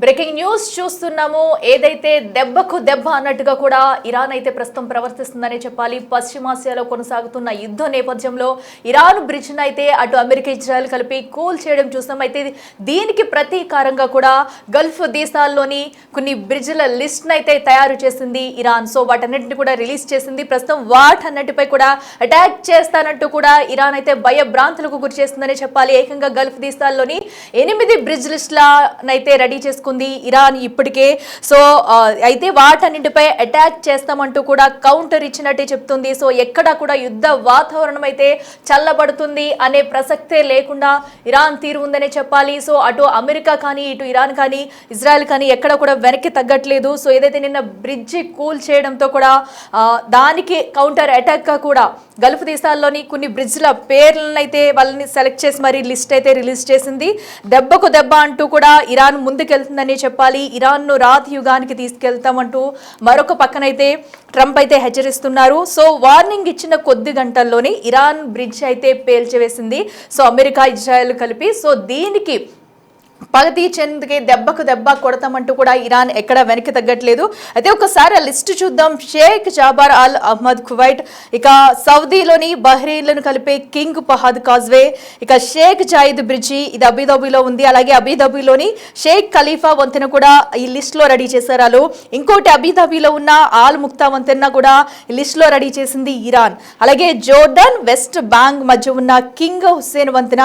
Breaking news చూస్తున్నాము. ఏదైతే దెబ్బకు దెబ్బ అన్నట్టుగా కూడా ఇరాన్ అయితే ప్రస్తుతం ప్రవర్తిస్తుందనే చెప్పాలి. పశ్చిమాసియాలో కొనసాగుతున్న యుద్ధ నేపథ్యంలో ఇరాన్ బ్రిడ్జ్ అయితే అటు అమెరికా ఇజ్రాయెల్ కలిపి కూల్ చేయడం చూస్తున్నాం. అయితే దీనికి ప్రతీకారంగా కూడా గల్ఫ్ దేశాల్లోని కొన్ని బ్రిడ్జ్ల లిస్ట్ అయితే తయారు చేసింది ఇరాన్. సో వాటన్నిటిని కూడా రిలీజ్ చేసింది. ప్రస్తుతం వాటన్నిటిపై కూడా అటాక్ చేస్తానంటూ కూడా ఇరాన్ అయితే భయభ్రాంతులకు గురి చేస్తుందనే చెప్పాలి. ఏకంగా గల్ఫ్ దేశాల్లోని 8 బ్రిడ్జ్ లిస్టులనైతే రెడీ చేసుకుంది ఇరాన్ ఇప్పటికే. సో అయితే వాటన్నింటిపై అటాక్ చేస్తామంటూ కూడా కౌంటర్ ఇచ్చినట్టే చెప్తుంది. సో ఎక్కడా కూడా యుద్ధ వాతావరణం అయితే చల్లబడుతుంది అనే ప్రసక్తే లేకుండా ఇరాన్ తీరు ఉందనే చెప్పాలి. సో అటు అమెరికా కానీ ఇటు ఇరాన్ కానీ ఇజ్రాయెల్ కానీ ఎక్కడ కూడా వెనక్కి తగ్గట్లేదు. సో ఏదైతే నిన్న బ్రిడ్జి కూల్ చేయడంతో కూడా దానికి కౌంటర్ అటాక్గా కూడా గల్ఫ్ దేశాల్లోని కొన్ని బ్రిడ్జ్ల పేర్లను అయితే వాళ్ళని సెలెక్ట్ చేసి మరి లిస్ట్ అయితే రిలీజ్ చేసింది. దెబ్బకు దెబ్బ అంటూ కూడా ఇరాన్ ముందుకెళ్తుందని చెప్పాలి. ఇరాన్ను రాతి యుగానికి తీసుకెళ్తామంటూ మరొక పక్కనైతే ట్రంప్ అయితే హెచ్చరిస్తున్నారు. సో వార్నింగ్ ఇచ్చిన కొద్ది గంటల్లోనే ఇరాన్ బ్రిడ్జ్ అయితే పేల్చివేసింది. సో అమెరికా ఇజ్రాయెల్ కలిపి. సో దీనికి పగతి చెందుకే దెబ్బకు దెబ్బ కొడతామంటూ కూడా ఇరాన్ ఎక్కడ వెనక్కి తగ్గట్లేదు. అయితే ఒకసారి ఆ లిస్టు చూద్దాం. షేక్ జాబార్ అల్ అహ్మద్ కువైట్, ఇక సౌదీలోని బహ్రెయిన్లను కలిపే కింగ్ ఫహద్ కాజ్వే, ఇక షేక్ జాయిద్ బ్రిడ్జి ఇది అబుదాబిలో ఉంది. అలాగే అబుదాబిలోని షేక్ ఖలీఫా వంతెన కూడా ఈ లిస్టులో రెడీ చేశారు. ఇంకోటి అబుదాబిలో ఉన్న ఆల్ ముక్తా వంతెన కూడా ఈ లిస్టులో రెడీ చేసింది ఇరాన్. అలాగే జోర్డాన్ వెస్ట్ బ్యాంక్ మధ్య ఉన్న కింగ్ హుస్సేన్ వంతెన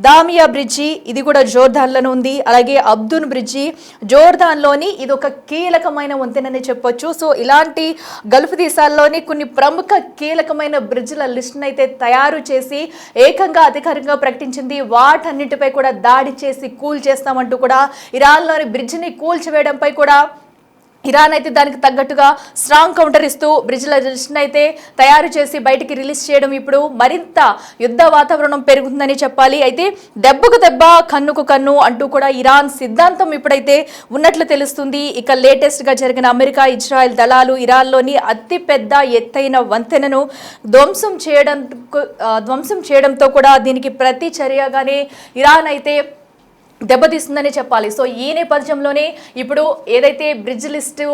దామియా బ్రిడ్జి ఇది కూడా జోర్డాన్లోనే ఉంది. అలాగే అబ్దున్ బ్రిడ్జి జోర్దాన్లోని ఇది ఒక కీలకమైన వంతెనని చెప్పొచ్చు. సో ఇలాంటి గల్ఫ్ దేశాల్లోని కొన్ని ప్రముఖ కీలకమైన బ్రిడ్జ్ల లిస్ట్ని అయితే తయారు చేసి ఏకంగా అధికారికంగా ప్రకటించింది. వాటన్నిటిపై కూడా దాడి చేసి కూల్ చేస్తామంటూ కూడా ఇరాన్లోని బ్రిడ్జిని కూల్చివేయడంపై కూడా ఇరాన్ అయితే దానికి తగ్గట్టుగా స్ట్రాంగ్ కౌంటర్ ఇస్తూ బ్రిడ్జ్ల లిస్ట్ని అయితే తయారు చేసి బయటికి రిలీజ్ చేయడం ఇప్పుడు మరింత యుద్ధ వాతావరణం పెరుగుతుందని చెప్పాలి. అయితే దెబ్బకు దెబ్బ కన్నుకు కన్ను అంటూ కూడా ఇరాన్ సిద్ధాంతం ఇప్పుడైతే ఉన్నట్లు తెలుస్తుంది. ఇక లేటెస్ట్గా జరిగిన అమెరికా ఇజ్రాయెల్ దళాలు ఇరాన్లోని అతిపెద్ద ఎత్తైన వంతెనను ధ్వంసం చేయడంతో కూడా దీనికి ప్రతి చర్యగానే ఇరాన్ అయితే దెబ్బతీస్తుందని చెప్పాలి. సో ఈ నేపథ్యంలోనే ఇప్పుడు ఏదైతే బ్రిడ్జ్ లిస్టు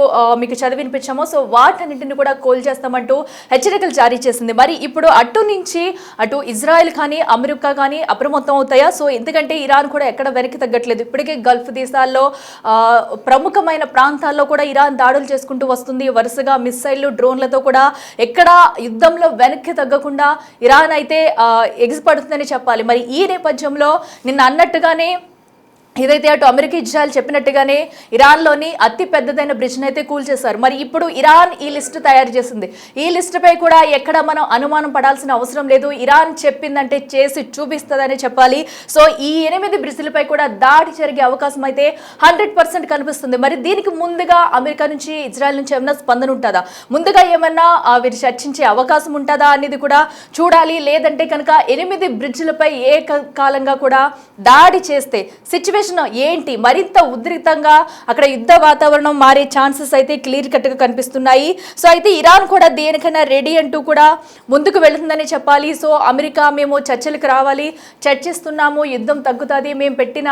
మీకు చదివినిపించామో సో వాటన్నింటిని కూడా కూల్ చేస్తామంటూ హెచ్చరికలు జారీ చేసింది. మరి ఇప్పుడు అటు ఇజ్రాయెల్ కానీ అమెరికా కానీ అప్రమత్తం అవుతాయా? సో ఎందుకంటే ఇరాన్ కూడా ఎక్కడ వెనక్కి తగ్గట్లేదు. ఇప్పటికే గల్ఫ్ దేశాల్లో ప్రముఖమైన ప్రాంతాల్లో కూడా ఇరాన్ దాడులు చేసుకుంటూ వస్తుంది. వరుసగా మిస్సైళ్లు డ్రోన్లతో కూడా ఎక్కడ యుద్ధంలో వెనక్కి తగ్గకుండా ఇరాన్ అయితే ఎగిసిపడుతుందని చెప్పాలి. మరి ఈ నేపథ్యంలో నిన్న అన్నట్టుగానే ఏదైతే అటు అమెరికా ఇజ్రాయెల్ చెప్పినట్టుగానే ఇరాన్లోని అతి పెద్దదైన బ్రిడ్జ్ని అయితే కూల్ చేశారు. మరి ఇప్పుడు ఇరాన్ ఈ లిస్టు తయారు చేసింది. ఈ లిస్టుపై కూడా ఎక్కడ మనం అనుమానం పడాల్సిన అవసరం లేదు. ఇరాన్ చెప్పిందంటే చేసి చూపిస్తుందని చెప్పాలి. సో ఈ 8 బ్రిడ్జ్లపై కూడా దాడి జరిగే అవకాశం అయితే 100% కనిపిస్తుంది. మరి దీనికి ముందుగా అమెరికా నుంచి ఇజ్రాయెల్ నుంచి ఏమైనా స్పందన ఉంటుందా, ముందుగా ఏమన్నా వీరు చర్చించే అవకాశం ఉంటుందా అనేది కూడా చూడాలి. లేదంటే కనుక 8 బ్రిడ్జ్లపై ఏకకాలంగా కూడా దాడి చేస్తే సిచ్యువేషన్ ఏంటి, మరింత ఉద్రిక్తంగా అక్కడ యుద్ధ వాతావరణం మారే ఛాన్సెస్ అయితే క్లియర్ కట్గా కనిపిస్తున్నాయి. సో అయితే ఇరాన్ కూడా దేనికైనా రెడీ అంటూ కూడా ముందుకు వెళుతుందని చెప్పాలి. సో అమెరికా మేము చర్చలకు రావాలి, చర్చిస్తున్నాము, యుద్ధం తగ్గుతుంది, మేము పెట్టిన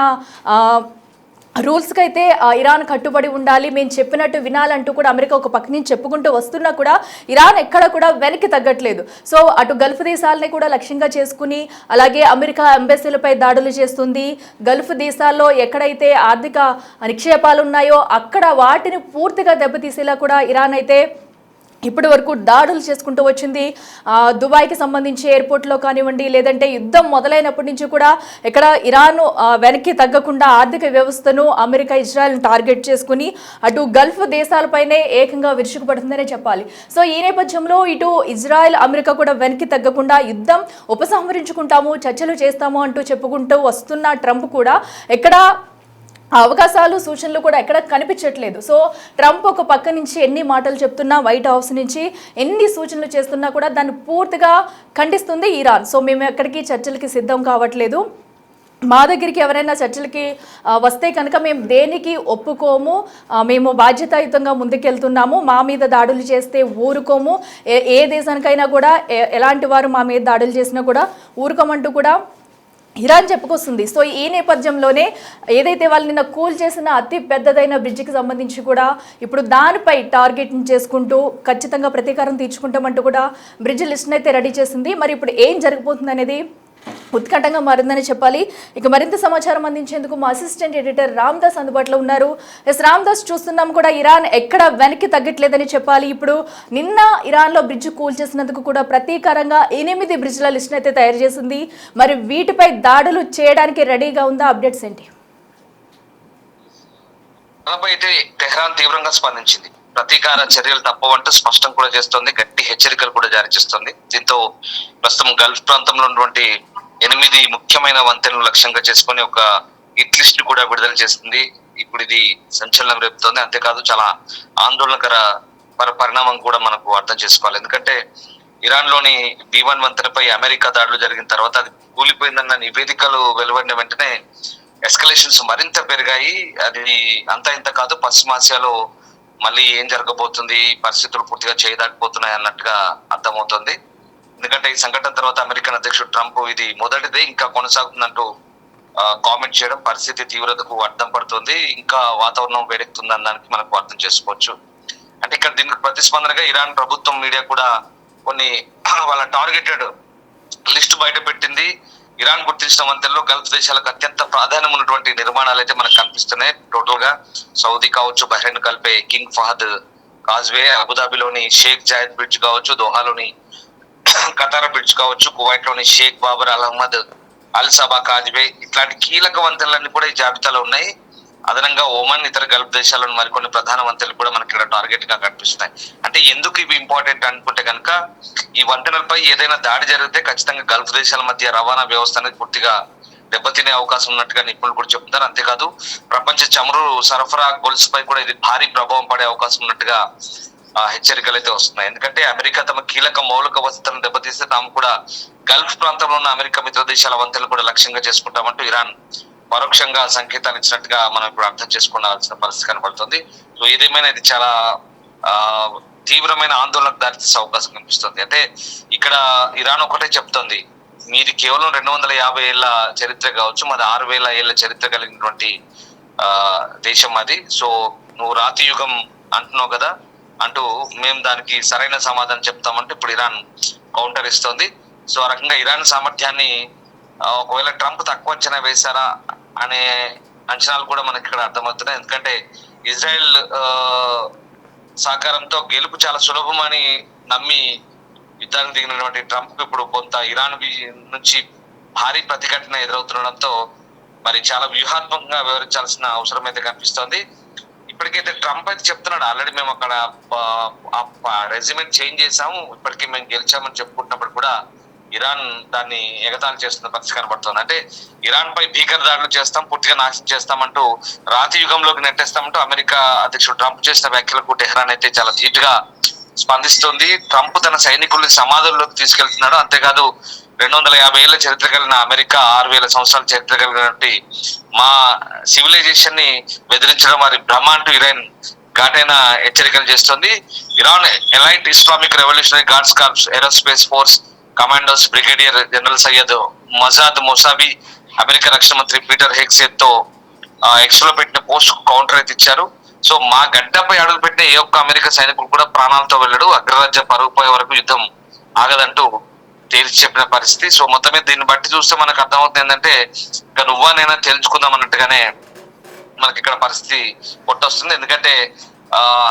రూల్స్కి అయితే ఇరాన్ కట్టుబడి ఉండాలి, మేము చెప్పినట్టు వినాలంటూ కూడా అమెరికా ఒక పక్క నుంచి చెప్పుకుంటూ వస్తున్నా కూడా ఇరాన్ ఎక్కడ కూడా వెనక్కి తగ్గట్లేదు. సో అటు గల్ఫ్ దేశాలని కూడా లక్ష్యంగా చేసుకుని అలాగే అమెరికా ఎంబసీలపై దాడులు చేస్తుంది. గల్ఫ్ దేశాల్లో ఎక్కడైతే ఆర్థిక నిక్షేపాలు ఉన్నాయో అక్కడ వాటిని పూర్తిగా దెబ్బతీసేలా కూడా ఇరాన్ అయితే ఇప్పటి వరకు దాడులు చేసుకుంటూ వచ్చింది. దుబాయ్కి సంబంధించి ఎయిర్పోర్ట్లో కానివ్వండి, లేదంటే యుద్ధం మొదలైనప్పటి నుంచి కూడా ఇక్కడ ఇరాన్ వెనక్కి తగ్గకుండా ఆర్థిక వ్యవస్థను అమెరికా ఇజ్రాయెల్ను టార్గెట్ చేసుకుని అటు గల్ఫ్ దేశాలపైనే ఏకంగా విరుచుకుపడుతుందనే చెప్పాలి. సో ఈ నేపథ్యంలో ఇటు ఇజ్రాయెల్ అమెరికా కూడా వెనక్కి తగ్గకుండా యుద్ధం ఉపసంహరించుకుంటాము, చర్చలు చేస్తాము అంటూ చెప్పుకుంటూ వస్తున్న ట్రంప్ కూడా ఎక్కడ అవకాశాలు సూచనలు కూడా ఎక్కడ కనిపించట్లేదు. సో ట్రంప్ ఒక పక్క నుంచి ఎన్ని మాటలు చెప్తున్నా, వైట్ హౌస్ నుంచి ఎన్ని సూచనలు చేస్తున్నా కూడా దాన్ని పూర్తిగా ఖండిస్తుంది ఇరాన్. సో మేము ఎక్కడికి చర్చలకి సిద్ధం కావట్లేదు, మా దగ్గరికి ఎవరైనా చర్చలకి వస్తే కనుక మేము దేనికి ఒప్పుకోము, మేము బాధ్యతాయుతంగా ముందుకెళ్తున్నాము, మా మీద దాడులు చేస్తే ఊరుకోము, ఏ దేశానికైనా కూడా ఎలాంటి వారు మా మీద దాడులు చేసినా కూడా ఊరుకోమంటూ కూడా ఇరాన్ చెప్పుకొస్తుంది. సో ఈ నేపథ్యంలోనే ఏదైతే వాళ్ళు నిన్న కూల్ చేసిన అతి పెద్దదైన బ్రిడ్జికి సంబంధించి కూడా ఇప్పుడు దానిపై టార్గెట్ చేసుకుంటూ ఖచ్చితంగా ప్రతీకారం తీర్చుకుంటామంటూ కూడా బ్రిడ్జ్ లిస్ట్ని అయితే రెడీ చేసింది. మరి ఇప్పుడు ఏం జరగబోతుంది అనేది ఉత్కంఠంగా మారిందని చెప్పాలి. ఇక మరింత సమాచారం అందించేందుకు మా అసిస్టెంట్ ఎడిటర్ రామ్దాస్ అందుబాటులో ఉన్నారు. రామ్దాస్, చూస్తున్నాం కూడా ఇరాన్ ఎక్కడ వెనక్కి తగ్గట్లేదని చెప్పాలి. ఇప్పుడు నిన్న ఇరాన్లో బ్రిడ్జ్ కూల్ చేసినందుకు కూడా ప్రతీకారంగా 8 బ్రిడ్జ్ల లిస్ట్ అయితే తయారు చేసింది. మరి వీటిపై దాడులు చేయడానికి రెడీగా ఉందా? అప్డేట్స్ ఏంటి? అయితే టెహ్రాన్ తీవ్రంగా స్పందించింది. ప్రతీకార చర్యలు తప్పవంటూ స్పష్టం కూడా చేస్తోంది, గట్టి హెచ్చరికలు కూడా జారీ చేస్తోంది. దీంతో ప్రస్తుతం గల్ఫ్ ప్రాంతంలో ఉన్నటువంటి 8 ముఖ్యమైన వంతెనలు లక్ష్యంగా చేసుకుని ఒక హిట్ లిస్ట్ కూడా విడుదల చేస్తుంది. ఇప్పుడు ఇది సంచలనం రేపుతోంది. అంతేకాదు చాలా ఆందోళనకర పరిణామం కూడా మనకు అర్థం చేసుకోవాలి. ఎందుకంటే ఇరాన్ లోని B1 వంతెనపై అమెరికా దాడులు జరిగిన తర్వాత అది కూలిపోయిందన్న నివేదికలు వెలువడిన వెంటనే ఎస్కలేషన్స్ మరింత పెరిగాయి. అది అంతా ఇంత కాదు, పశ్చిమాసియాలో మళ్ళీ ఏం జరగబోతుంది, పరిస్థితులు పూర్తిగా చేయదాకపోతున్నాయి అన్నట్టుగా అర్థమవుతుంది. ఎందుకంటే ఈ సంఘటన తర్వాత అమెరికన్ అధ్యక్షుడు ట్రంప్ ఇది మొదటిదే, ఇంకా కొనసాగుతుందంటూ కామెంట్ చేయడం పరిస్థితి తీవ్రతకు అడ్డం పడుతుంది. ఇంకా వాతావరణం వేడెక్కుతుందని దానికి మనకు అర్థం చేసుకోవచ్చు. అంటే ఇక్కడ దీనికి ప్రతిస్పందనగా ఇరాన్ ప్రభుత్వం మీడియా కూడా కొన్ని వాళ్ళ టార్గెటెడ్ లిస్ట్ బయట పెట్టింది. ఇరాన్ గుర్తించిన వంతెనలో గల్ఫ్ దేశాలకు అత్యంత ప్రాధాన్యం ఉన్నటువంటి నిర్మాణాలు అయితే మనకు కనిపిస్తున్నాయి. టోటల్ గా సౌదీ కావచ్చు, బహ్రెయిన్ కలిపే కింగ్ ఫహద్ కాజ్వే, అబుదాబిలోని షేక్ జాయద్ బ్రిడ్జ్ కావచ్చు, దోహాలోని కతార్ బ్రిడ్జ్ కావచ్చు, కువైట్ లోని Sheikh Jaber Al Ahmad Al Sabah Causeway, ఇట్లాంటి కీలక వంతెనలన్నీ కూడా ఈ జాబితాలో ఉన్నాయి. అదనంగా ఒమన్, ఇతర గల్ఫ్ దేశాలను మరికొన్ని ప్రధాన వంతెనలు కూడా మనకి ఇక్కడ టార్గెట్ గా కనిపిస్తున్నాయి. అంటే ఎందుకు ఇవి ఇంపార్టెంట్ అనుకుంటే కనుక, ఈ వంతెనలపై ఏదైనా దాడి జరిగితే ఖచ్చితంగా గల్ఫ్ దేశాల మధ్య రవాణా వ్యవస్థ అనేది పూర్తిగా దెబ్బతినే అవకాశం ఉన్నట్టుగా నిపుణులు కూడా చెప్తున్నారు. అంతేకాదు ప్రపంచ చమురు సరఫరా గొలుసుపై కూడా ఇది భారీ ప్రభావం పడే అవకాశం ఉన్నట్టుగా హెచ్చరికలు అయితే వస్తున్నాయి. ఎందుకంటే అమెరికా తమ కీలక మౌలిక వసతులను దెబ్బతీస్తే తాము కూడా గల్ఫ్ ప్రాంతంలో ఉన్న అమెరికా మిత్ర దేశాల వంతెనలు కూడా లక్ష్యంగా చేసుకుంటామంటూ ఇరాన్ పరోక్షంగా సంకేతాలు ఇచ్చినట్టుగా మనం ఇప్పుడు అర్థం చేసుకోవాల్సిన పరిస్థితి కనబడుతుంది. సో ఏదేమైనా ఇది చాలా తీవ్రమైన ఆందోళనకు దారితీసే అవకాశం కనిపిస్తుంది. అంటే ఇక్కడ ఇరాన్ ఒకటే చెప్తోంది, మీది కేవలం 250 ఏళ్ల చరిత్ర కావచ్చు, మాది 6000 ఏళ్ల చరిత్ర కలిగినటువంటి దేశం అది. సో నువ్వు రాతి యుగం అంటున్నావు కదా అంటూ మేము దానికి సరైన సమాధానం చెప్తామంటే ఇప్పుడు ఇరాన్ కౌంటర్ ఇస్తోంది. సో ఆ రకంగా ఇరాన్ సామర్థ్యాన్ని ఒకవేళ ట్రంప్ తక్కువ అంచనా వేశారా అనే అంచనాలు కూడా మనకి ఇక్కడ అర్థమవుతున్నాయి. ఎందుకంటే ఇజ్రాయెల్ సహకారంతో గెలుపు చాలా సులభమని నమ్మి యుద్ధానికి దిగినటువంటి ట్రంప్ ఇప్పుడు కొంత ఇరాన్ నుంచి భారీ ప్రతిఘటన ఎదురవుతుండడంతో మరి చాలా వ్యూహాత్మకంగా వివరించాల్సిన అవసరం అయితే కనిపిస్తోంది. ఇప్పటికైతే ట్రంప్ అయితే చెప్తున్నాడు, ఆల్రెడీ మేము అక్కడ రెజ్యూమెంట్ చేంజ్ చేసాము, ఇప్పటికీ మేము గెలిచామని చెప్పుకుంటున్నప్పుడు కూడా ఇరాన్ దాన్ని ఎగతాళి చేస్తున్న పరిస్థితి కనబడుతుంది. అంటే ఇరాన్ పై భీకర దాడులు చేస్తాం, పూర్తిగా నాశనం చేస్తామంటూ, రాతి యుగంలోకి నెట్టేస్తామంటూ అమెరికా అధ్యక్షుడు ట్రంప్ చేసిన వ్యాఖ్యలకు టెహ్రాన్ అయితే చాలా ధీటుగా స్పందిస్తుంది. ట్రంప్ తన సైనికుల్ని సమాధుల్లోకి తీసుకెళ్తున్నాడు. అంతేకాదు 250 ఏళ్ల చరిత్ర కలిగిన అమెరికా 6000 సంవత్సరాల చరిత్ర కలిగినటువంటి మా సివిలైజేషన్ ని బెదిరించడం వారి భ్రమ అంటూ ఇరాన్ ఘాటైన హెచ్చరికలు చేస్తుంది. Iran elite Islamic Revolutionary Guards Corps Aerospace Force commandos brigadier general Sayyid Majid Mousavi America రక్షణ మంత్రి పీటర్ హెగ్సేత్ తో ఎక్స్ లో పెట్టిన పోస్ట్ కౌంటర్ అయితే ఇచ్చారు. సో మా గడ్డపై అడుగు పెట్టిన ఏ ఒక్క అమెరికా సైనికుడు కూడా ప్రాణాలతో వెళ్ళడు, అగ్రరాజ్య పరుగు పోయే వరకు యుద్ధం ఆగదంటూ తేల్చి చెప్పిన పరిస్థితి. సో మొత్తం మీద దీన్ని బట్టి చూస్తే మనకు అర్థమవుతుంది ఏంటంటే ఇక నువ్వా నేనా తేల్చుకుందాం అన్నట్టుగానే మనకి ఇక్కడ పరిస్థితి పొట్టొస్తుంది. ఎందుకంటే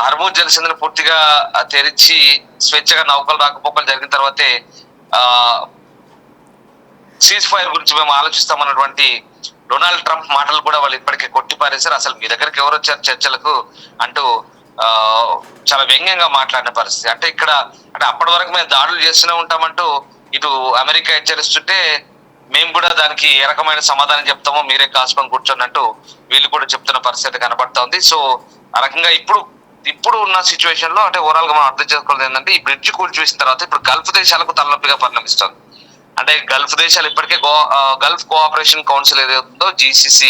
హర్మూజ్ జలసంధిని పూర్తిగా తెరిచి స్వేచ్ఛగా నౌకలు రాకపోకలు జరిగిన తర్వాతే సీజ్ ఫైర్ గురించి మేము ఆలోచిస్తామన్నటువంటి డొనాల్డ్ ట్రంప్ మాటలు కూడా వాళ్ళు ఇప్పటికే కొట్టిపారేశారు. అసలు మీ దగ్గరికి ఎవరు వచ్చారు చర్చలకు అంటూ చాలా వ్యంగ్యంగా మాట్లాడిన పరిస్థితి. అంటే ఇక్కడ అంటే అప్పటి వరకు మేము దాడులు చేస్తూనే ఉంటామంటూ ఇటు అమెరికా హెచ్చరిస్తుంటే మేము కూడా దానికి ఏ రకమైన సమాధానం చెప్తామో మీరే కాసుకొని కూర్చోన్నట్టు వీళ్ళు కూడా చెప్తున్న పరిస్థితి కనబడతా ఉంది. సో ఆ రకంగా ఇప్పుడు ఉన్న సిచ్యువేషన్ లో అంటే ఓవరాల్ గా మనం అర్థం చేసుకోవాలి ఏంటంటే ఈ బ్రిడ్జ్ కూల్చివేసిన తర్వాత ఇప్పుడు గల్ఫ్ దేశాలకు తలనొప్పిగా పరిణమిస్తుంది. అంటే గల్ఫ్ దేశాలు ఇప్పటికే గల్ఫ్ కోఆపరేషన్ కౌన్సిల్ ఏదైతుందో GCC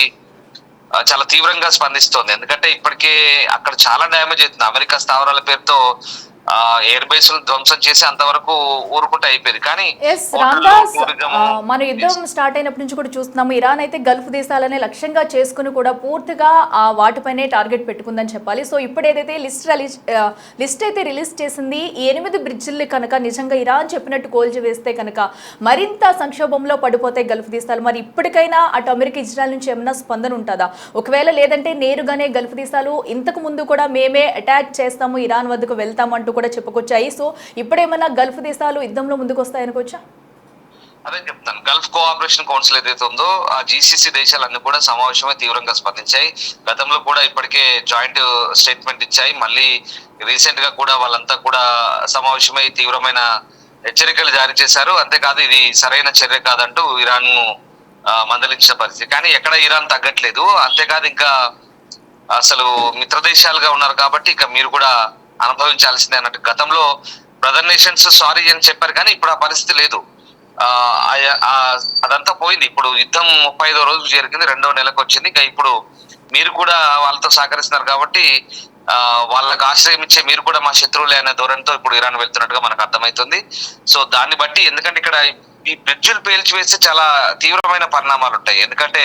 చాలా తీవ్రంగా స్పందిస్తోంది. ఎందుకంటే ఇప్పటికే అక్కడ చాలా డ్యామేజ్ అవుతుంది. అమెరికా స్థావరాల పేరుతో ఎయిర్ బేస్ ధ్వంసం చేసి అంతవరకు ఊరుకుంటే అయిపోయింది. కానీ ఎస్ రామ్దాస్, మన యుద్ధం స్టార్ట్ అయినప్పటి నుంచి కూడా చూస్తున్నాము, ఇరాన్ అయితే గల్ఫ్ దేశాలనే లక్ష్యంగా చేసుకుని కూడా పూర్తిగా వాటిపైనే టార్గెట్ పెట్టుకుందని చెప్పాలి. సో ఇప్పుడు ఏదైతే లిస్ట్ అయితే రిలీజ్ చేసింది, ఈ 8 బ్రిడ్జిల్ని కనుక నిజంగా ఇరాన్ చెప్పినట్టు కోల్చివేస్తే కనుక మరింత సంక్షోభంలో పడిపోతాయి గల్ఫ్ దేశాలు. మరి ఇప్పటికైనా అటు అమెరికా, ఇజ్రాయెల్ నుంచి ఏమైనా స్పందన ఉంటుందా? ఒకవేళ లేదంటే నేరుగానే గల్ఫ్ దేశాలు ఇంతకు ముందు కూడా మేమే అటాక్ చేస్తాము, ఇరాన్ వద్దకు వెళ్తామంటూ కూడా చెప్పుకొచ్చాయి. సో ఇప్పుడేమన్నా గల్ఫ్ దేశాలు యుద్ధంలో ముందుకు వస్తాయనుకోవచ్చా? అదే చెప్తాను, గల్ఫ్ కోఆపరేషన్ కౌన్సిల్ ఏదైతే ఉందో ఆ GCC దేశాలన్నీ కూడా సమావేశమై తీవ్రంగా స్పందించాయి. గతంలో కూడా ఇప్పటికే జాయింట్ స్టేట్మెంట్ ఇచ్చాయి. మళ్ళీ రీసెంట్ గా కూడా వాళ్ళంతా కూడా సమావేశమై తీవ్రమైన హెచ్చరికలు జారీ చేశారు. అంతేకాదు ఇది సరైన చర్య కాదంటూ ఇరాన్ ను మందలించిన పరిస్థితి. కానీ ఎక్కడ ఇరాన్ తగ్గట్లేదు. అంతేకాదు ఇంకా అసలు మిత్ర దేశాలుగా ఉన్నారు కాబట్టి ఇక మీరు కూడా అనుభవించాల్సిందే అన్నట్టు గతంలో బ్రదర్ నేషన్స్ సారీ అని చెప్పారు. కానీ ఇప్పుడు ఆ పరిస్థితి లేదు. అదంతా పోయింది. ఇప్పుడు యుద్ధం 35వ రోజు జరిగింది, 2వ నెలకు వచ్చింది. ఇంకా ఇప్పుడు మీరు కూడా వాళ్ళతో సహకరిస్తున్నారు కాబట్టి వాళ్ళకి ఆశ్రయం ఇచ్చే మీరు కూడా మా శత్రువులే అనే ధోరణితో ఇప్పుడు ఇరాన్ వెళ్తున్నట్టుగా మనకు అర్థమవుతుంది. సో దాన్ని బట్టి, ఎందుకంటే ఇక్కడ ఈ బ్రిడ్జిలు పేల్చివేస్తే చాలా తీవ్రమైన పరిణామాలు ఉంటాయి. ఎందుకంటే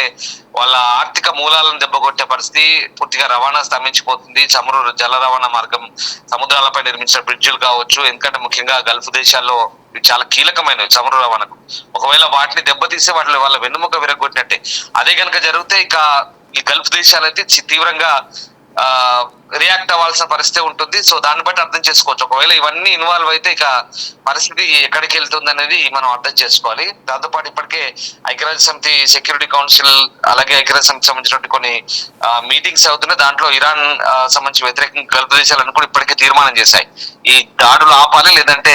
వాళ్ళ ఆర్థిక మూలాలను దెబ్బకొట్టే పరిస్థితి, పూర్తిగా రవాణా స్తంభించిపోతుంది. చమురు జల రవాణా మార్గం, సముద్రాలపై నిర్మించిన బ్రిడ్జిలు కావచ్చు. ఎందుకంటే ముఖ్యంగా గల్ఫ్ దేశాల్లో చాలా కీలకమైనవి చమురు రవాణాకు. ఒకవేళ వాటిని దెబ్బతీస్తే వాళ్ళ వెన్నుముక విరగొట్టినట్టే. అదే కనుక జరిగితే ఇక ఈ గల్ఫ్ దేశాలైతే తీవ్రంగా రియాక్ట్ అవ్వాల్సిన పరిస్థితి ఉంటుంది. సో దాన్ని బట్టి అర్థం చేసుకోవచ్చు. ఒకవేళ ఇవన్నీ ఇన్వాల్వ్ అయితే ఇక పరిస్థితి ఎక్కడికి వెళ్తుంది అనేది మనం అర్థం చేసుకోవాలి. దాంతోపాటు ఇప్పటికే ఐక్యరాజ్య సమితి సెక్యూరిటీ కౌన్సిల్, అలాగే ఐక్యరాజ్య సమితి సంబంధించినటువంటి కొన్ని మీటింగ్స్ అవుతున్నాయి. దాంట్లో ఇరాన్ సంబంధించి వ్యతిరేకంగా గల్ఫ్ దేశాలను కూడా ఇప్పటికే తీర్మానం చేశాయి. ఈ దాడులు ఆపాలి, లేదంటే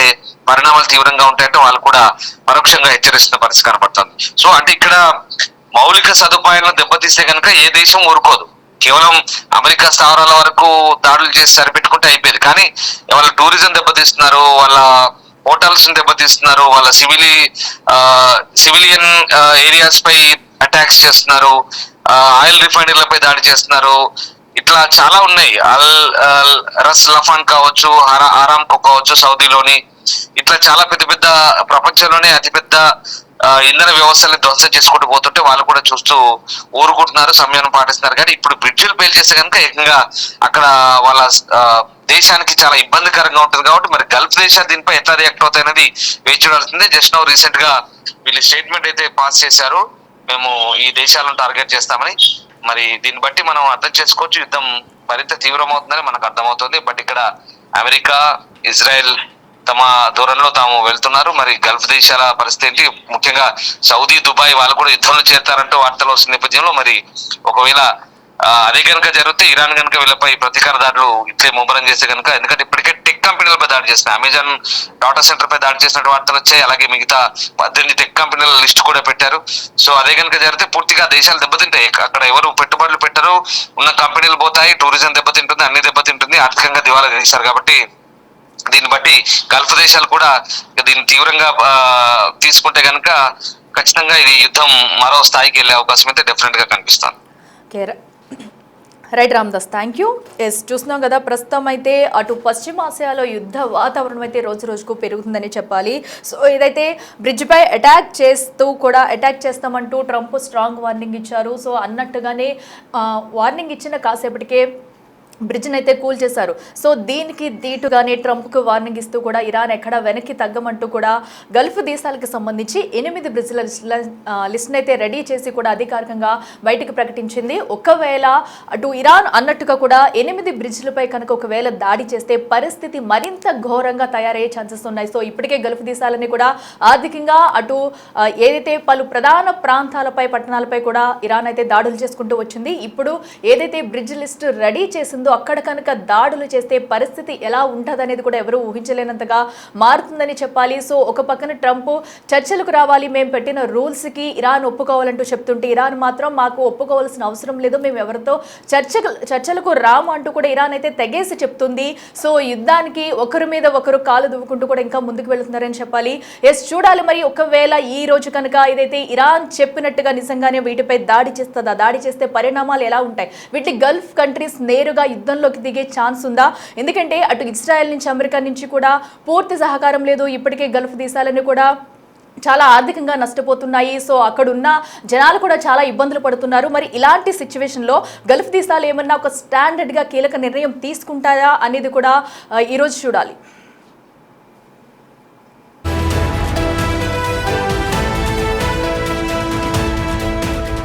పరిణామాలు తీవ్రంగా ఉంటాయంటే వాళ్ళు కూడా పరోక్షంగా హెచ్చరిస్తున్న పరిస్థితి కనబడుతుంది. సో అంటే ఇక్కడ మౌలిక సదుపాయాలను దెబ్బతీస్తే కనుక ఏ దేశం ఊరుకోదు. కేవలం అమెరికా స్థావరాల వరకు దాడులు చేసి సరిపెట్టుకుంటే అయిపోయింది. కానీ వాళ్ళ టూరిజం దెబ్బతీస్తున్నారు, వాళ్ళ హోటల్స్ దెబ్బతీస్తున్నారు, వాళ్ళ సివిలియన్ ఏరియాస్ పై అటాక్స్ చేస్తున్నారు, ఆయిల్ రిఫైనరీలపై దాడి చేస్తున్నారు. ఇట్లా చాలా ఉన్నాయి. రస్ లఫాన్ కావచ్చు, ఆరామ్కో కావచ్చు సౌదీలోని, ఇట్లా చాలా పెద్ద పెద్ద ప్రపంచంలోనే అతిపెద్ద ఇంధన వ్యవస్థల్ని ధ్వంసం చేసుకుంటూ పోతుంటే వాళ్ళు కూడా చూస్తూ ఊరుకుంటున్నారు, సమయాన్ని పాటిస్తున్నారు. కానీ ఇప్పుడు బ్రిడ్జిలు పేల్చేస్తే కనుక ఏకంగా అక్కడ వాళ్ళ దేశానికి చాలా ఇబ్బందికరంగా ఉంటుంది. కాబట్టి మరి గల్ఫ్ దేశాలు దీనిపై ఎట్లా రియాక్ట్ అవుతాయనేది వేచి చూడాల్సిందే. జస్ట్ నౌ రీసెంట్ గా వీళ్ళు స్టేట్మెంట్ అయితే పాస్ చేశారు, మేము ఈ దేశాలను టార్గెట్ చేస్తామని. మరి దీన్ని బట్టి మనం అర్థం చేసుకోవచ్చు యుద్ధం మరింత తీవ్రమవుతుందని మనకు అర్థమవుతుంది. బట్ ఇక్కడ అమెరికా, ఇజ్రాయెల్ తమ దూరంలో తాము వెళ్తున్నారు. మరి గల్ఫ్ దేశాల పరిస్థితి ఏంటి? ముఖ్యంగా సౌదీ, దుబాయ్ వాళ్ళు కూడా యుద్ధంలో చేరతారంటూ వార్తలు వస్తున్న నేపథ్యంలో మరి ఒకవేళ అదే కనుక జరిగితే ఇరాన్ కనుక వీళ్ళపై ప్రతీకార దాడులు ఇట్లే ముమ్మరం చేస్తే కనుక, ఎందుకంటే ఇప్పటికే టెక్ కంపెనీలపై దాడి చేస్తున్నాయి. అమెజాన్ డాటా సెంటర్ పై దాడి చేసినట్టు వార్తలు వచ్చాయి. అలాగే మిగతా 18 టెక్ కంపెనీల లిస్ట్ కూడా పెట్టారు. సో అదే కనుక జరిగితే పూర్తిగా దేశాలు దెబ్బతింటాయి. అక్కడ ఎవరు పెట్టుబడులు పెట్టరు, ఉన్న కంపెనీలు పోతాయి, టూరిజం దెబ్బతింటుంది, అన్ని దెబ్బతింటుంది, ఆర్థికంగా దివాలా తీశారు. కాబట్టి దీన్ని బట్టి గల్ఫ్ దేశాలు కూడా దీన్ని తీవ్రంగా తీసుకుంటే కనుక ఖచ్చితంగా ఇది యుద్ధం మరో స్థాయికి వెళ్ళే అవకాశం అయితే డెఫినెట్ గా కనిపిస్తుంది. Right Ramdas, thank you. Yes, చూస్తున్నాం కదా ప్రస్తుతం అయితే అటు పశ్చిమాసియాలో యుద్ధ వాతావరణం అయితే రోజు రోజుకు పెరుగుతుందని చెప్పాలి. సో ఏదైతే బ్రిడ్జ్పై అటాక్ చేస్తామంటూ ట్రంప్ స్ట్రాంగ్ వార్నింగ్ ఇచ్చారు. సో అన్నట్టుగానే వార్నింగ్ ఇచ్చిన కాసేపటికే బ్రిడ్జ్ని అయితే కూల్ చేశారు. సో దీనికి దీటుగానే ట్రంప్కు వార్నింగ్ ఇస్తూ కూడా ఇరాన్ ఎక్కడ వెనక్కి తగ్గమంటూ కూడా గల్ఫ్ దేశాలకు సంబంధించి 8 బ్రిడ్జ్ల లిస్ట్ని అయితే రెడీ చేసి కూడా అధికారికంగా బయటకు ప్రకటించింది. ఒకవేళ అటు ఇరాన్ అన్నట్టుగా కూడా 8 బ్రిడ్జ్లపై కనుక ఒకవేళ దాడి చేస్తే పరిస్థితి మరింత ఘోరంగా తయారయ్యే ఛాన్సెస్ ఉన్నాయి. సో ఇప్పటికే గల్ఫ్ దేశాలని కూడా ఆర్థికంగా అటు ఏదైతే పలు ప్రధాన ప్రాంతాలపై, పట్టణాలపై కూడా ఇరాన్ అయితే దాడులు చేసుకుంటూ వచ్చింది. ఇప్పుడు ఏదైతే బ్రిడ్జ్ లిస్ట్ రెడీ చేసిందో అక్కడ కనుక దాడులు చేస్తే పరిస్థితి ఎలా ఉంటుంది అనేది కూడా ఎవరు ఊహించలేనంతగా మారుతుందని చెప్పాలి. సో ఒక పక్కన ట్రంప్ చర్చలకు రావాలి, మేము పెట్టిన రూల్స్కి ఇరాన్ ఒప్పుకోవాలంటూ చెప్తుంటే ఇరాన్ మాత్రం మాకు ఒప్పుకోవాల్సిన అవసరం లేదు, మేము ఎవరితో చర్చలకు రాము అంటూ కూడా ఇరాన్ అయితే తెగేసి చెప్తుంది. సో యుద్ధానికి ఒకరి మీద ఒకరు కాలు దువ్వుకుంటూ కూడా ఇంకా ముందుకు వెళుతున్నారని చెప్పాలి. ఎస్, చూడాలి మరి ఒకవేళ ఈ రోజు కనుక ఇదైతే ఇరాన్ చెప్పినట్టుగా నిజంగానే వీటిపై దాడి చేస్తుందా, దాడి చేస్తే పరిణామాలు ఎలా ఉంటాయి, వీటి గల్ఫ్ కంట్రీస్ నేరుగా యుద్ధంలోకి దిగే ఛాన్స్ ఉందా? ఎందుకంటే అటు ఇజ్రాయెల్ నుంచి అమెరికా నుంచి కూడా పూర్తి సహకారం లేదు. ఇప్పటికే గల్ఫ్ దేశాలను కూడా చాలా ఆర్థికంగా నష్టపోతున్నాయి. సో అక్కడున్న జనాలు కూడా చాలా ఇబ్బందులు పడుతున్నారు. మరి ఇలాంటి సిచ్యువేషన్లో గల్ఫ్ దేశాలు ఏమన్నా ఒక స్టాండర్డ్గా కీలక నిర్ణయం తీసుకుంటారా అనేది కూడా ఈరోజు చూడాలి.